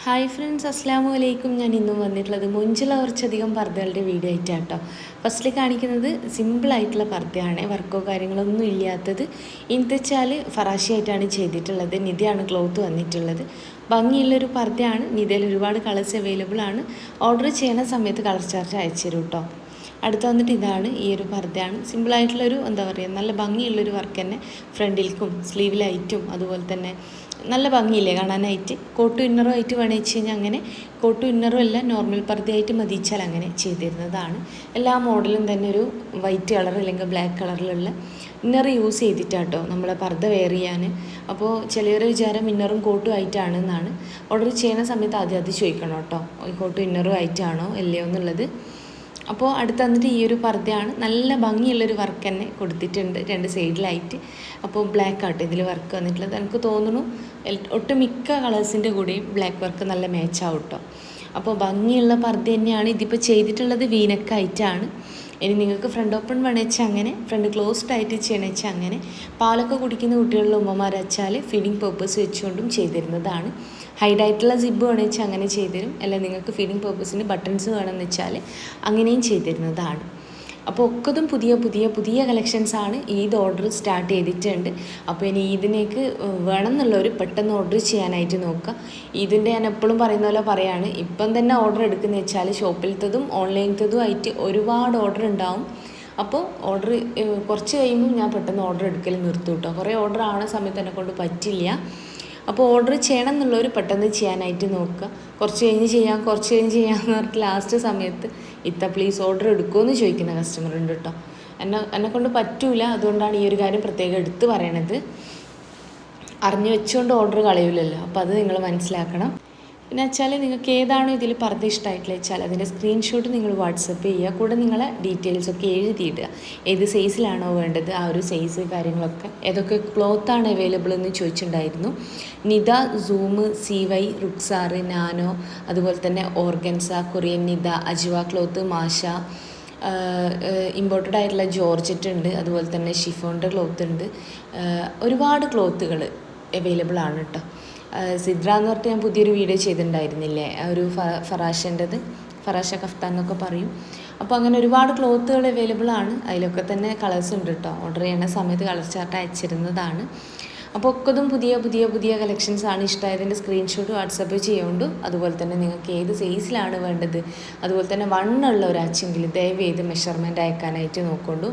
Hi friends, അസ്സാം വലൈക്കും. ഞാൻ ഇന്നും വന്നിട്ടുള്ളത് മൊഞ്ചുള്ള കുറച്ചധികം പർദ്ദകളുടെ വീഡിയോ ആയിട്ടാണ് കേട്ടോ. ഫസ്റ്റിൽ കാണിക്കുന്നത് സിമ്പിളായിട്ടുള്ള പർദ്ദയാണ്, വർക്കോ കാര്യങ്ങളൊന്നും ഇല്ലാത്തത്. ഇന്നത്തെ വെച്ചാൽ ഫറാശിയായിട്ടാണ് ചെയ്തിട്ടുള്ളത്. നിധിയാണ് ക്ലോത്ത് വന്നിട്ടുള്ളത്. ഭംഗിയുള്ളൊരു പർദ്ദയാണ്. നിധിയിൽ ഒരുപാട് കളേഴ്സ് അവൈലബിൾ ആണ്. ഓർഡർ ചെയ്യുന്ന സമയത്ത് കളർ ചാർട്ട് അയച്ചു തരും കേട്ടോ. അടുത്ത് വന്നിട്ട് ഇതാണ്, ഈ ഒരു പർദ്ദയാണ്. സിമ്പിളായിട്ടുള്ളൊരു എന്താ പറയുക, നല്ല ഭംഗിയുള്ളൊരു വർക്ക് തന്നെ. ഫ്രണ്ടിൽക്കും സ്ലീവിലായിട്ടും അതുപോലെ തന്നെ നല്ല ഭംഗിയില്ലേ കാണാനായിട്ട്. കോട്ടും ഇന്നറും ആയിട്ട് വേണമെന്ന് വെച്ച് കഴിഞ്ഞാൽ അങ്ങനെ കോട്ടും ഇന്നറും അല്ല, നോർമൽ പർദ്ദയായിട്ട് മതിച്ചാൽ അങ്ങനെ ചെയ്തിരുന്നതാണ്. എല്ലാ മോഡലും തന്നെ ഒരു വൈറ്റ് കളർ അല്ലെങ്കിൽ ബ്ലാക്ക് കളറിലുള്ള ഇന്നർ യൂസ് ചെയ്തിട്ടാട്ടോ നമ്മളെ പർദ്ദ വെയർ ചെയ്യാൻ. അപ്പോൾ ചിലവരെ വിചാരം ഇന്നറും കോട്ടും ആയിട്ടാണെന്നാണ്. ഓർഡർ ചെയ്യുന്ന സമയത്ത് ആദ്യം അത് ചോദിക്കണം കേട്ടോ, ഈ കോട്ടും ഇന്നറും ആയിട്ടാണോ അല്ലയോ എന്നുള്ളത്. അപ്പോൾ അടുത്ത് വന്നിട്ട് ഈ ഒരു പർദ്ദയാണ്. നല്ല ഭംഗിയുള്ളൊരു വർക്ക് തന്നെ കൊടുത്തിട്ടുണ്ട് രണ്ട് സൈഡിലായിട്ട്. അപ്പോൾ ബ്ലാക്ക് ആട്ടോ ഇതിൽ വർക്ക് വന്നിട്ടുള്ളത്. എനിക്ക് തോന്നുന്നു ഒട്ടുമിക്ക കളേഴ്സിൻ്റെ കൂടെയും ബ്ലാക്ക് വർക്ക് നല്ല മാച്ചാവും കേട്ടോ. അപ്പോൾ ഭംഗിയുള്ള പർദ്ദ തന്നെയാണ്. ഇതിപ്പോൾ ചെയ്തിട്ടുള്ളത് വീനക്കായിട്ടാണ്. ഇനി നിങ്ങൾക്ക് ഫ്രണ്ട് ഓപ്പൺ വേണമെച്ചാൽ അങ്ങനെ, ഫ്രണ്ട് ക്ലോസ്ഡ് ആയിട്ട് ചെയ്യണമെച്ചാൽ അങ്ങനെ. പാലൊക്കെ കുടിക്കുന്ന കുട്ടികളിലെ ഉമ്മമാർ വെച്ചാൽ ഫീഡിങ് പേർപ്പസ് വെച്ചുകൊണ്ടും ചെയ്തിരുന്നതാണ്. ഹൈഡായിട്ടുള്ള സിബ് വേണമെന്ന് വെച്ചാൽ അങ്ങനെ ചെയ്തുതരും. അല്ല നിങ്ങൾക്ക് ഫീഡിങ് പേർപ്പസിന് ബട്ടൺസ് വേണമെന്ന് വെച്ചാൽ അങ്ങനെയും ചെയ്തിരുന്നതാണ്. അപ്പോൾ ഒക്കതും പുതിയ പുതിയ പുതിയ കളക്ഷൻസാണ്. ഈദ് ഓർഡർ സ്റ്റാർട്ട് ചെയ്തിട്ടുണ്ട്. അപ്പോൾ ഇനി ഈദിനേക്ക് വേണം എന്നുള്ളവർ പെട്ടെന്ന് ഓർഡർ ചെയ്യാനായിട്ട് നോക്കുക. ഇതിൻ്റെ ഞാൻ എപ്പോഴും പറയുന്ന പോലെ പറയാണ്, ഇപ്പം തന്നെ ഓർഡർ എടുക്കുന്ന വെച്ചാൽ ഷോപ്പിലത്തതും ഓൺലൈനത്തതും ആയിട്ട് ഒരുപാട് ഓർഡർ ഉണ്ടാവും. അപ്പോൾ ഓർഡർ കുറച്ച് കഴിയുമ്പോൾ ഞാൻ പെട്ടെന്ന് ഓർഡർ എടുക്കൽ നിർത്തും കേട്ടോ. കുറേ ഓർഡർ ആവുന്ന സമയത്ത് എന്നെ കൊണ്ട് പറ്റില്ല. അപ്പോൾ ഓർഡർ ചെയ്യണം എന്നുള്ളവർ പെട്ടെന്ന് ചെയ്യാനായിട്ട് നോക്കുക. കുറച്ച് കഴിഞ്ഞ് ചെയ്യാമെന്ന് പറഞ്ഞിട്ട് ലാസ്റ്റ് സമയത്ത് പ്ലീസ് ഓർഡർ എടുക്കുമെന്ന് ചോദിക്കുന്ന കസ്റ്റമർ ഉണ്ട് കേട്ടോ. എന്നെ കൊണ്ട് പറ്റൂല. അതുകൊണ്ടാണ് ഈ ഒരു കാര്യം പ്രത്യേകം എടുത്ത് പറയണത്. അറിഞ്ഞു വെച്ചുകൊണ്ട് ഓർഡർ കളയില്ലല്ലോ. അപ്പോൾ അത് നിങ്ങൾ മനസ്സിലാക്കണം. പിന്നെ വെച്ചാൽ നിങ്ങൾക്ക് ഏതാണോ ഇതിൽ പർദ്ദ ഇഷ്ടമായിട്ടില്ല വെച്ചാൽ അതിൻ്റെ സ്ക്രീൻഷോട്ട് നിങ്ങൾ വാട്സപ്പ് ചെയ്യുക. കൂടെ നിങ്ങളെ ഡീറ്റെയിൽസൊക്കെ എഴുതിയിടുക. ഏത് സൈസിലാണോ വേണ്ടത് ആ ഒരു സൈസ് കാര്യങ്ങളൊക്കെ. ഏതൊക്കെ ക്ലോത്താണ് അവൈലബിൾ എന്ന് ചോദിച്ചിട്ടുണ്ടായിരുന്നു. നിത, സൂം, CY, റുക്സാർ, നാനോ, അതുപോലെ തന്നെ ഓർഗൻസ, കൊറിയൻ നിത, അജ്വ ക്ലോത്ത്, മാഷ, ഇമ്പോർട്ടഡ് ആയിട്ടുള്ള ജോർജറ്റ് ഉണ്ട്. അതുപോലെ തന്നെ ഷിഫോണിൻ്റെ ക്ലോത്ത് ഉണ്ട്. ഒരുപാട് ക്ലോത്തുകൾ അവൈലബിൾ ആണ് കേട്ടോ. സിദ്ര എന്ന് പറഞ്ഞിട്ട് ഞാൻ പുതിയൊരു വീഡിയോ ചെയ്തിട്ടുണ്ടായിരുന്നില്ലേ, ഒരു ഫറാഷൻ്റെത്, ഫറാഷ കഫ്താൻ എന്നൊക്കെ പറയും. അപ്പോൾ അങ്ങനെ ഒരുപാട് ക്ലോത്തുകൾ അവൈലബിൾ ആണ്. അതിലൊക്കെ തന്നെ കളേഴ്സ് ഉണ്ട് കേട്ടോ. ഓർഡർ ചെയ്യുന്ന സമയത്ത് കളർ ചാർട്ട് അയച്ചിരുന്നതാണ്. അപ്പോൾ ഒക്കതും പുതിയ പുതിയ പുതിയ കളക്ഷൻസാണ്. ഇഷ്ടമായതിൻ്റെ സ്ക്രീൻഷോട്ട് വാട്സപ്പ് ചെയ്യുന്നുണ്ട്. അതുപോലെ തന്നെ നിങ്ങൾക്ക് ഏത് സൈസിലാണ് വേണ്ടത്, അതുപോലെ തന്നെ വണ്ണുള്ള ഒരാച്ചെങ്കിൽ ദയവ് ചെയ്ത് മെഷർമെൻറ്റ് അയക്കാനായിട്ട് നോക്കൊണ്ടു.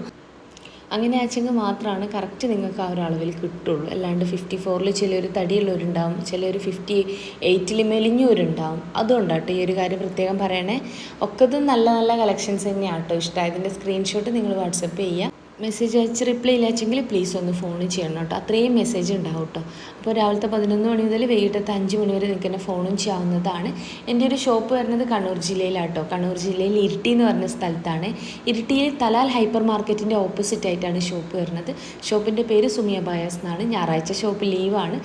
അങ്ങനെ അയച്ചെങ്കിൽ മാത്രമാണ് കറക്റ്റ് നിങ്ങൾക്ക് ആ ഒരു അളവിൽ കിട്ടുള്ളൂ. അല്ലാണ്ട് 54 ചിലർ തടിയുള്ളവരുണ്ടാവും, ചിലർ 58 മെലിഞ്ഞവരുണ്ടാവും. അതുകൊണ്ടാട്ടോ ഈ ഒരു കാര്യം പ്രത്യേകം പറയണേ. ഒക്കതും നല്ല നല്ല കളക്ഷൻസ് തന്നെയാണ് കേട്ടോ. ഇഷ്ടമായതിൻ്റെ സ്ക്രീൻഷോട്ട് നിങ്ങൾ വാട്സപ്പ് ചെയ്യുക. മെസ്സേജ് അയച്ച് റിപ്ലൈ ഇല്ലാച്ചെങ്കിൽ പ്ലീസ് ഒന്ന് ഫോൺ ചെയ്യണം കേട്ടോ. അത്രയും മെസ്സേജ് ഉണ്ടാവും കേട്ടോ. അപ്പോൾ രാവിലത്തെ 11 മണി മുതൽ വൈകിട്ടത്തെ 5 മണി വരെ നിങ്ങൾക്ക് എന്നെ ഫോണും ചെയ്യാവുന്നതാണ്. എൻ്റെ ഒരു ഷോപ്പ് വരുന്നത് കണ്ണൂർ ജില്ലയിലാട്ടോ. കണ്ണൂർ ജില്ലയിൽ ഇരിട്ടി എന്ന് പറഞ്ഞ സ്ഥലത്താണ്. ഇരിട്ടിയിൽ തലാൽ ഹൈപ്പർ മാർക്കറ്റിൻ്റെ ഓപ്പോസിറ്റ് ആയിട്ടാണ് ഷോപ്പ് വരുന്നത്. ഷോപ്പിൻ്റെ പേര് സുമിയ ബയാസ് എന്നാണ്. ഞായറാഴ്ച ഷോപ്പ് ലീവാണ്,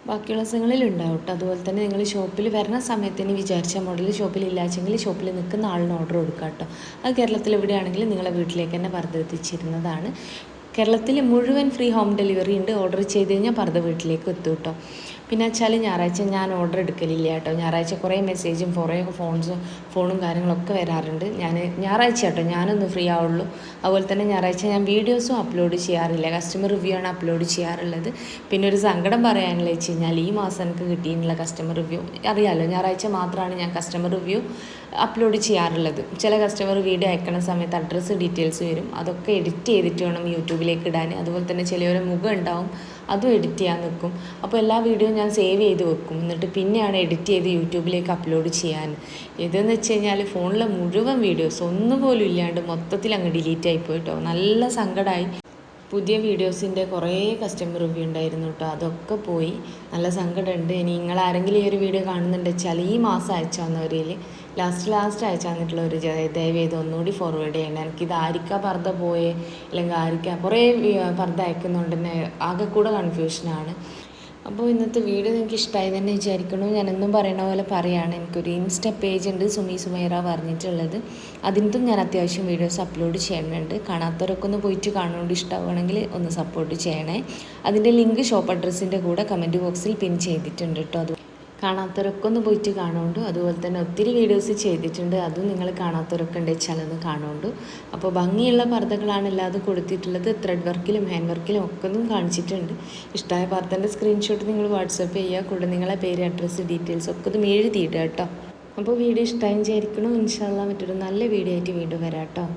ബാക്കിയുള്ള ദിവസങ്ങളിൽ ഉണ്ടാവും കേട്ടോ. അതുപോലെ തന്നെ നിങ്ങൾ ഷോപ്പിൽ വരുന്ന സമയത്തിന് വിചാരിച്ച മോഡൽ ഷോപ്പിൽ ഇല്ലാച്ചെങ്കിൽ ഷോപ്പിൽ നിൽക്കുന്ന ആളിന് ഓർഡർ കൊടുക്കുക കേട്ടോ. അത് കേരളത്തിൽ എവിടെയാണെങ്കിലും നിങ്ങളെ വീട്ടിലേക്ക് തന്നെ പർദ്ദ എത്തിച്ചിരുന്നതാണ്. കേരളത്തിൽ മുഴുവൻ ഫ്രീ ഹോം ഡെലിവറി ഉണ്ട്. ഓർഡർ ചെയ്ത് കഴിഞ്ഞാൽ പർദ്ദ വീട്ടിലേക്ക് എത്തും കേട്ടോ. പിന്നെ വെച്ചാൽ ഞായറാഴ്ച ഞാൻ ഓർഡർ എടുക്കലില്ല കേട്ടോ. ഞായറാഴ്ച കുറേ മെസ്സേജും കുറേ ഫോണും കാര്യങ്ങളൊക്കെ വരാറുണ്ട്. ഞായറാഴ്ച കേട്ടോ ഞാനൊന്ന് ഫ്രീ ആവുള്ളൂ. അതുപോലെ തന്നെ ഞായറാഴ്ച ഞാൻ വീഡിയോസും അപ്ലോഡ് ചെയ്യാറില്ല, കസ്റ്റമർ റിവ്യൂ ആണ് അപ്ലോഡ് ചെയ്യാറുള്ളത്. പിന്നെ ഒരു സങ്കടം പറയാനുള്ള വെച്ച് കഴിഞ്ഞാൽ ഈ മാസം എനിക്ക് കിട്ടിയിട്ടുള്ള കസ്റ്റമർ റിവ്യൂ അറിയാമല്ലോ, ഞായറാഴ്ച മാത്രമാണ് ഞാൻ കസ്റ്റമർ റിവ്യൂ അപ്ലോഡ് ചെയ്യാറുള്ളത്. ചില കസ്റ്റമർ വീഡിയോ അയക്കുന്ന സമയത്ത് അഡ്രസ്സ് ഡീറ്റെയിൽസ് വരും, അതൊക്കെ എഡിറ്റ് ചെയ്തിട്ട് വേണം യൂട്യൂബിലേക്ക് ഇടാൻ. അതുപോലെ തന്നെ ചിലവരെ മുഖം ഉണ്ടാവും, അതും എഡിറ്റ് ചെയ്യാൻ നിൽക്കും. അപ്പോൾ എല്ലാ വീഡിയോയും ഞാൻ സേവ് ചെയ്ത് വെക്കും, എന്നിട്ട് പിന്നെയാണ് എഡിറ്റ് ചെയ്ത് യൂട്യൂബിലേക്ക് അപ്ലോഡ് ചെയ്യാൻ. ഇതെന്ന് വെച്ച് കഴിഞ്ഞാൽ ഫോണിലെ മുഴുവൻ വീഡിയോസ് ഒന്നുപോലും ഇല്ലാണ്ട് മൊത്തത്തിൽ അങ്ങ് ഡിലീറ്റ് ആയിപ്പോയിട്ടോ. നല്ല സങ്കടമായി. പുതിയ വീഡിയോസിൻ്റെ കുറേ കസ്റ്റമർ റിവ്യൂ ഉണ്ടായിരുന്നു കേട്ടോ, അതൊക്കെ പോയി. നല്ല സങ്കടമുണ്ട്. ഇനി നിങ്ങൾ ആരെങ്കിലും ഈ ഒരു വീഡിയോ കാണുന്നുണ്ട് വെച്ചാൽ ഈ മാസം അയച്ചു തന്നവരിൽ ലാസ്റ്റ് അയച്ചു തന്നിട്ടുള്ള ഒരു ദയവ് ചെയ്ത് ഒന്നുകൂടി ഫോർവേഡ് ചെയ്യണം. എനിക്കിത് ആരിക്കാ പർദ്ദ പോയേ അല്ലെങ്കിൽ ആരിക്കാ കുറേ പർദ്ദ അയക്കുന്നതുകൊണ്ട് തന്നെ ആകെ കൂടെ കൺഫ്യൂഷനാണ്. അപ്പോൾ ഇന്നത്തെ വീഡിയോ നിങ്ങൾക്ക് ഇഷ്ടമായി തന്നെ വിചാരിക്കണു. ഞാനെന്നും പറയണ പോലെ പറയുകയാണ്, എനിക്കൊരു ഇൻസ്റ്റ പേജ് ഉണ്ട് സുമൈറ പറഞ്ഞിട്ടുള്ളത്. അതിനകത്തും ഞാൻ അത്യാവശ്യം വീഡിയോസ് അപ്ലോഡ് ചെയ്യുന്നുണ്ട്. കാണാത്തവരൊക്കെ ഒന്ന് പോയിട്ട് കാണുകൊണ്ട് ഇഷ്ടമാവുകയാണെങ്കിൽ ഒന്ന് സപ്പോർട്ട് ചെയ്യണേ. അതിൻ്റെ ലിങ്ക് ഷോപ്പ് അഡ്രസ്സിൻ്റെ കൂടെ കമൻറ്റ് ബോക്സിൽ പിൻ ചെയ്തിട്ടുണ്ട് കേട്ടോ. കാണാത്തവരൊക്കെ ഒന്ന് പോയിട്ട് കാണുന്നുണ്ട്. അതുപോലെ തന്നെ ഒത്തിരി വീഡിയോസ് ചെയ്തിട്ടുണ്ട്, അതും നിങ്ങൾ കാണാത്തവരൊക്കെ ഉണ്ട് വെച്ചാൽ ഒന്ന് കാണുന്നുണ്ട്. അപ്പോൾ ഭംഗിയുള്ള പർദ്ദകളാണ് എല്ലാതും കൊടുത്തിട്ടുള്ളത്. ത്രെഡ് വർക്കിലും ഹാൻഡ് വർക്കിലും ഒക്കെ ഒന്നും കാണിച്ചിട്ടുണ്ട്. ഇഷ്ടമായ പർദ്ദൻ്റെ സ്ക്രീൻഷോട്ട് നിങ്ങൾ വാട്സപ്പ് ചെയ്യുക. കൂടെ നിങ്ങളെ പേര്, അഡ്രസ്സ്, ഡീറ്റെയിൽസ് ഒക്കെ ഒന്നും എഴുതിയിടുക കേട്ടോ. അപ്പോൾ വീഡിയോ ഇഷ്ടമായി വിചാരിക്കണം. ഇൻഷാ അല്ലാഹ് മറ്റൊരു നല്ല വീഡിയോ ആയിട്ട് വീണ്ടും വരാം കേട്ടോ.